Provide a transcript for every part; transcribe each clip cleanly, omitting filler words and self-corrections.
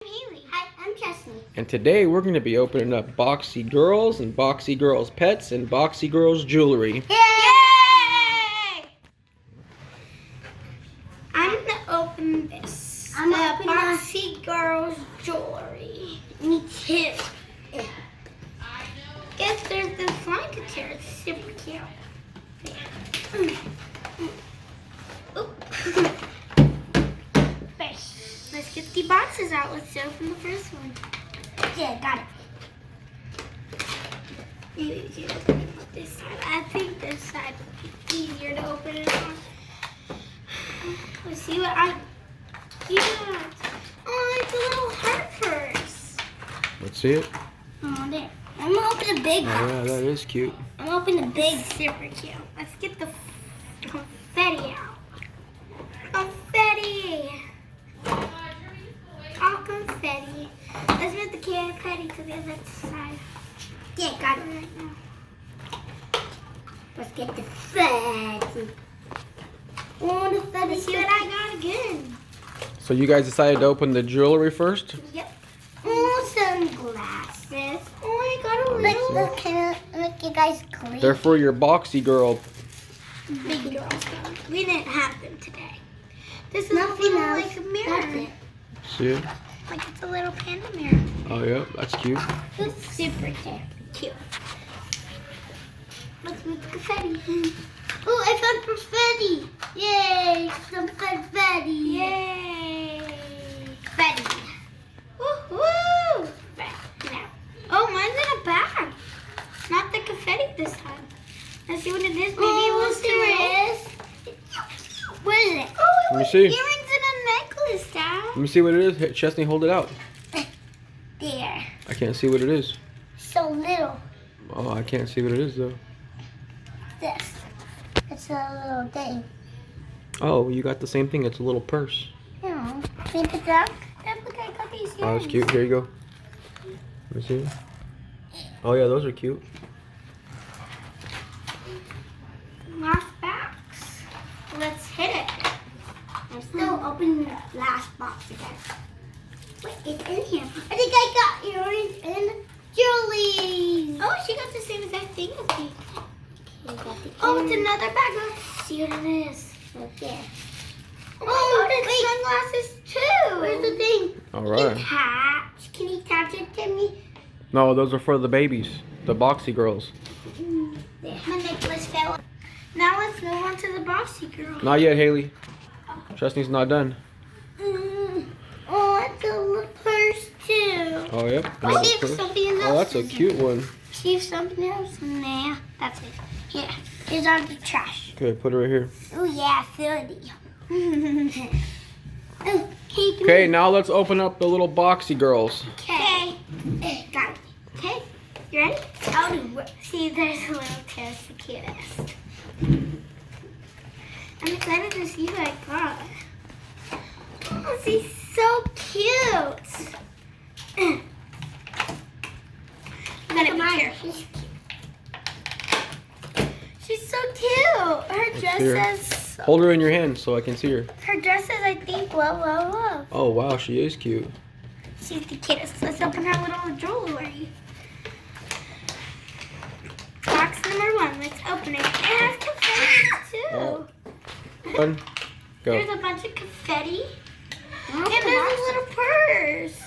Hailey. Hi, I'm Chesney. And today we're going to be opening up Boxy Girls and Boxy Girls Pets and Boxy Girls Jewelry. Yay! I'm going to open this. I'm the opening Boxy Girls Jewelry. Me too. Guess there's the flying guitar. It's super cute. Let's get the boxes out. Let's open the first one. Yeah, got it. Maybe we can open it on this side. I think this side would be easier to open it on. Let's see what I got. Oh, it's a little heart first. Let's see it. Oh, there. I'm gonna open the big Oh box. yeah, that is cute. I'm gonna open the big. Super cute. Let's get the confetti out. Confetti. All confetti. Let's move the confetti to the other side. Yeah, got it. Right now. Let's get the fatty. Oh, the fatty. Let's see what I got again. So you guys decided to open the jewelry first? Yep. Oh, sunglasses. Oh, I got a Look, little look, can I make you guys clean? They're for your Boxy Girl. big girl stuff. We didn't have them today. This is Nothing a little else. like a mirror. That's it. See it? Like it's a little panda mirror. Oh yeah, that's cute. It's super cute. Let's move the confetti. Oh, I found confetti. Yay, some confetti. Yay! Confetti. Woo-hoo! Now. Oh, mine's in a bag. Not the confetti this time. Let's see what it is. Maybe we'll see what it is. What is it? Oh, Let me see. earrings and a necklace, Dad. Let me see what it is. Hey, Chesney, hold it out. There. I can't see what it is. So little. Oh, I can't see what it is though. This. It's a little thing. Oh, you got the same thing. It's a little purse. Yeah. Can you put that? Dad, look, I got these Oh, that's earrings. cute. Here you go. Let me see. Oh yeah, those are cute. Last box. Let's hit it. I'm still opening the last box again. What is in here? I think I got earrings and jewelry. Oh, she got the same exact thing as me. Okay, got the Oh, it's earrings. another bag. Let's see what it is. Okay. Oh my God, it's sunglasses too. Where's the thing? All right. Attach. Can you attach it to me? No, those are for the babies, the Boxy Girls. There. My necklace fell. Now let's move on to the Boxy Girl. Not yet, Haley. Chesney's not done. Oh, it's a little purse too. Oh yep. Oh, Another see if purse. something else. Oh, that's a is in cute one. See if something else in there. That's it. Here. Here's all the trash. Okay, put it right here. Oh yeah, 30. Oh, hey, Okay, now let's open up the little Boxy Girls. Okay. Got it. Okay. You ready? I'll do it. See, there's a little test, the cutest. I'm excited to see what I got. Oh, she's so cute. I'm gonna be careful. She's so cute. Her dress see her. says. Hold her in your hand so I can see her. Her dress says, I think, love, love, love. Oh wow, she is cute. She's the cutest. Let's open her little jewelry. Box number 1. Let's open it. It has confetti too. Oh. One, There's go. a bunch of confetti. And there's a little purse.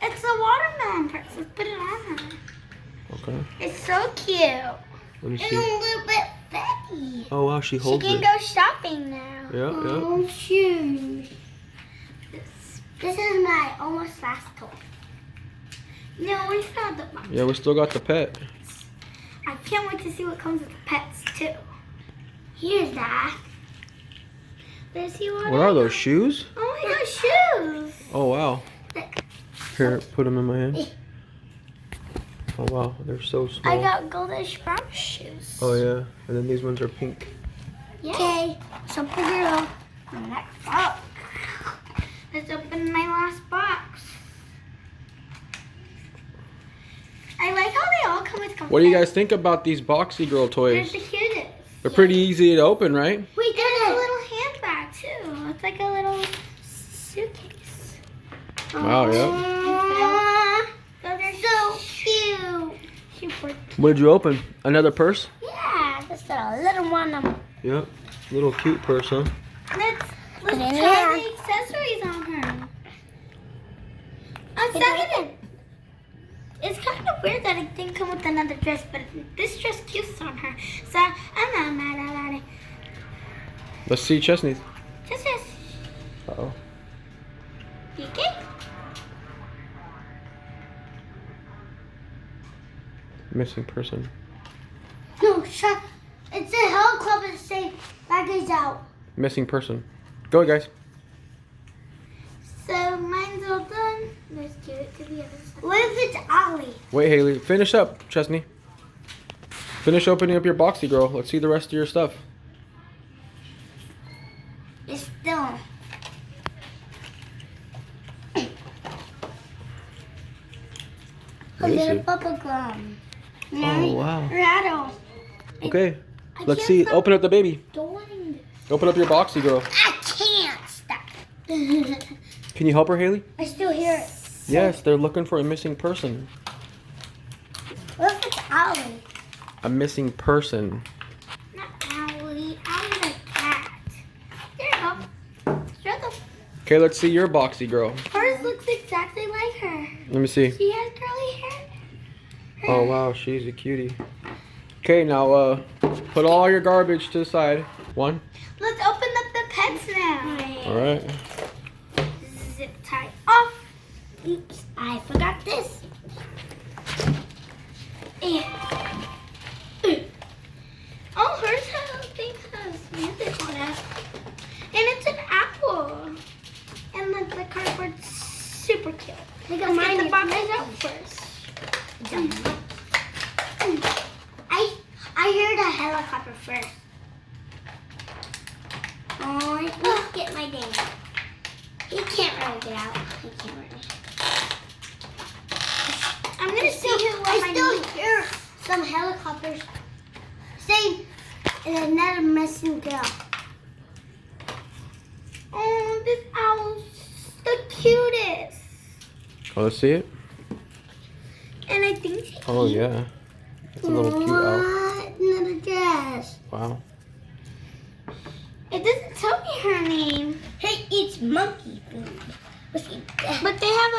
It's a watermelon purse. Let's put it on her. Okay. It's so cute. Let me It's a see. little bit fatty. Oh wow, she She holds can it. go shopping now. Yeah, yeah. Oh, shoot. This. This is my almost last toy. No, we still have the box. Yeah, we still got the pet. I can't wait to see what comes with the pets too. Here's that. Let's see what. What I are those, got. shoes? Oh my gosh, shoes. Oh wow. Look. Here, put them in my hand. Oh wow, they're so small. I got goldish brown shoes. Oh yeah, and then these ones are pink. Yeah. Okay, so put it on. Next up. Let's open my last box. I like how they all come with confetti. What do you guys think about these Boxy Girl They're toys? the cutest. They're pretty easy to open, right? Wait, there's a little handbag too. It's like a little suitcase. Wow. Wow, yeah. Those are so cute. Super. What did you open? Another purse? Yeah, just a little one. Yep. Little cute purse, huh? Let's Put it in try here. the accessories on her. I'm second. It's kind of weird that it didn't come with another dress, but this dress cutes on her. So I'm not mad about it. Let's see Chesney's. Just this. Uh-oh. Okay. Missing person. No, shut. It's a helicopter saying baggage out. Missing person. Go, guys. So mine's all done. Let's give it to the other side. What if it's Ollie? Wait, Hailey. Finish up, Chesney. Finish opening up your boxy, girl. Let's see the rest of your stuff. It's still. A What is little it? bubble gum. Oh, wow. Rattle. Okay. I Let's can't see. stop Open up the baby. doing this. Open up your boxy, girl. I can't stop. Can you help her, Hailey? I still hear it. Yes, they're looking for a missing person. What if it's Ollie? A missing person. Not Owlie. Owlie's a cat. There you go. Struggle. Okay, let's see your boxy, girl. Hers looks exactly like her. Let me see. She has curly hair. Oh, wow. She's a cutie. Okay, now put all your garbage to the side. One. Let's open up the pets now. All right. Zip tie off. Oops, I forgot this. Yeah. Oh, hers has music on it. And it's an apple. And the cardboard's super cute. Look Let's at mine. get the It's box nice. out first. I heard a helicopter first. Oh, let's get my dang. He can't really get out. He can't really. I'm gonna see who I still hear some helicopters saying another missing girl. Oh, this owl's the cutest. Oh, let's see it. And I think she Oh, yeah. It's a little cute owl. What? Another dress. Wow. it doesn't tell me her name. He eats monkey food. But they have a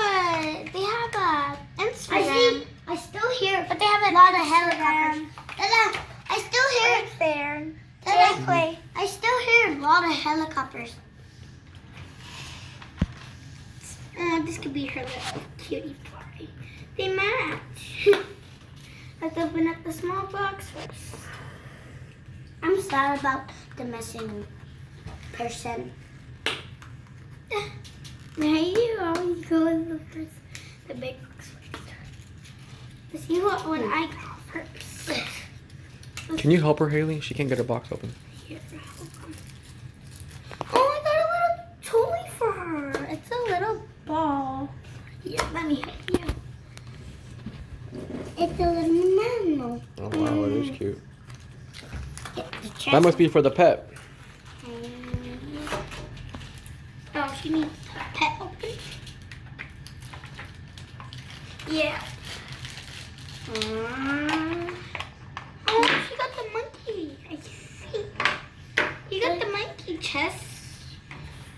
Instagram. I still hear But they have a lot of helicopters. Dada, I still hear. Right there. Dada, Exactly. I still hear a lot of helicopters. Oh, this could be her little cutie party. They match. Let's open up the small box first. I'm sad about the missing person. There you always go with the first, the big box first. Let's see what one I got first. Can you help her, Hailey? She can't get her box open. Here, hold on. Oh, I got a little toy for her. It's a little ball. Here, let me help you. It's a little mammal. Oh, wow. It is cute. The chest. That must be for the pet. Oh, she needs a pet open. Yeah. Oh, she got the monkey. I see. You got the monkey chest.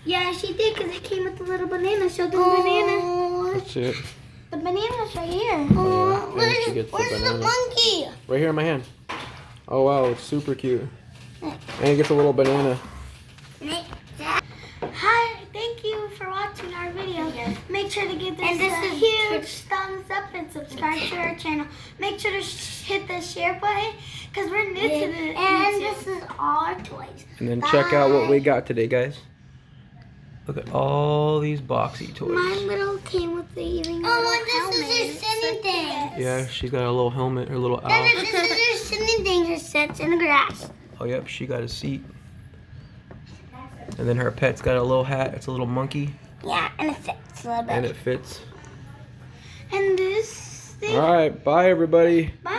Yeah, she did because it came with the little banana. Show the banana. That's it. The banana's right here. Oh, yeah. And she gets the Where's the banana. monkey? Right here in my hand. Oh, wow. It's super cute. And it gets a little banana. Hi, thank you for watching our video. Make sure to give this, And this a is- huge thumbs up and subscribe to our channel. Make sure to hit the share button because we're new to the And YouTube. this is all our toys. And then check out what we got today, guys. Look at all these boxy toys. Mine little came with the even Oh, this is her singing thing. Yeah, she's got a little helmet, her little owl. This is her singing thing. Her sits in the grass. Oh, yep, she got a seat. And then her pet's got a little hat. It's a little monkey. Yeah, and it fits a little bit. And it fits. And this thing. All right, bye, everybody. Bye.